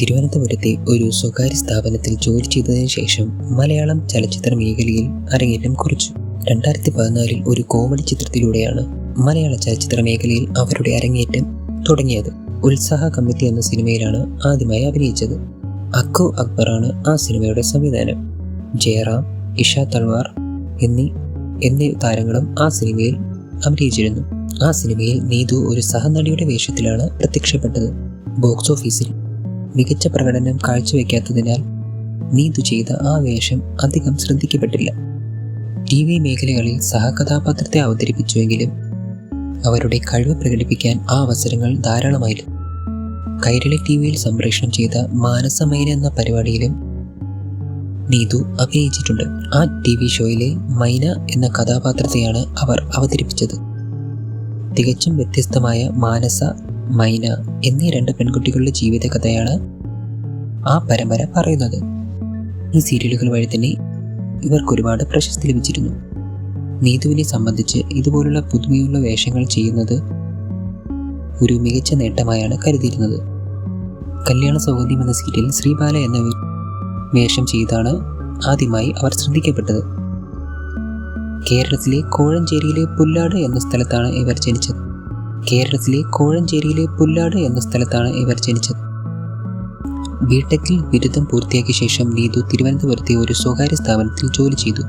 തിരുവനന്തപുരത്തെ ഒരു സ്വകാര്യ സ്ഥാപനത്തിൽ ജോലി ചെയ്തതിനു ശേഷം മലയാളം ചലച്ചിത്ര മേഖലയിൽ അരങ്ങേറ്റം കുറിച്ചു. 2014 ഒരു കോമഡി ചിത്രത്തിലൂടെയാണ് മലയാള ചലച്ചിത്ര മേഖലയിൽ അവരുടെ അരങ്ങേറ്റം തുടങ്ങിയത്. ഉത്സാഹ കമ്മിറ്റി എന്ന സിനിമയിലാണ് ആദ്യമായി അഭിനയിച്ചത്. അക്കു അക്ബറാണ് ആ സിനിമയുടെ സംവിധാനം. ജയറാം, ഇഷ തൽവാർ എന്നീ താരങ്ങളും ആ സിനിമയിൽ അഭിനയിച്ചിരുന്നു. ആ സിനിമയിൽ നീതു ഒരു സഹനടിയുടെ വേഷത്തിലാണ് പ്രത്യക്ഷപ്പെട്ടത്. ബോക്സ് ഓഫീസിൽ മികച്ച പ്രകടനം കാഴ്ചവെക്കാത്തതിനാൽ നീതു ചെയ്ത ആ വേഷം അധികം ശ്രദ്ധിക്കപ്പെട്ടില്ല. TV മേഖലകളിൽ സഹകഥാപാത്രത്തെ അവതരിപ്പിച്ചുവെങ്കിലും അവരുടെ കഴിവ് പ്രകടിപ്പിക്കാൻ ആ അവസരങ്ങൾ ധാരാളമായിരുന്നു. കൈരളി TVയിൽ സംപ്രേഷണം ചെയ്ത മാനസമൈന എന്ന പരിപാടിയിലും നീതു അഭിനയിച്ചിട്ടുണ്ട്. ആ TV ഷോയിലെ മൈന എന്ന കഥാപാത്രത്തെയാണ് അവർ അവതരിപ്പിച്ചത്. തികച്ചും വ്യത്യസ്തമായ മാനസ, മൈന എന്നീ 2 പെൺകുട്ടികളുടെ ജീവിതകഥയാണ് ആ പരമ്പര പറയുന്നത്. ഈ സീരിയലുകൾ വഴി തന്നെ ഇവർക്കൊരുപാട് പ്രശസ്തി ലഭിച്ചിരുന്നു. നീതുവിനെ സംബന്ധിച്ച് ഇതുപോലുള്ള പുതുമയുള്ള വേഷങ്ങൾ ചെയ്യുന്നത് ഒരു മികച്ച നേട്ടമായാണ് കരുതിയിരുന്നത്. കല്യാണ സൗഗന്ധ്യം എന്ന സീരിയലിൽ ശ്രീബാല എന്ന വേഷം ചെയ്താണ് ആദ്യമായി അവർ ശ്രദ്ധിക്കപ്പെട്ടത്. കേരളത്തിലെ കോഴഞ്ചേരിയിലെ പുല്ലാട് എന്ന സ്ഥലത്താണ് ഇവർ ജനിച്ചത്. ബിടെക്കിൽ ബിരുദം പൂർത്തിയാക്കിയ ശേഷം നീതു തിരുവനന്തപുരത്തെ ഒരു സ്വകാര്യ സ്ഥാപനത്തിൽ ജോലി ചെയ്തു.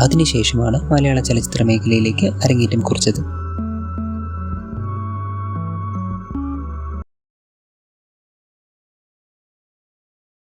അതിനുശേഷമാണ് മലയാള ചലച്ചിത്ര മേഖലയിലേക്ക് അരങ്ങേറ്റം കുറിച്ചത്.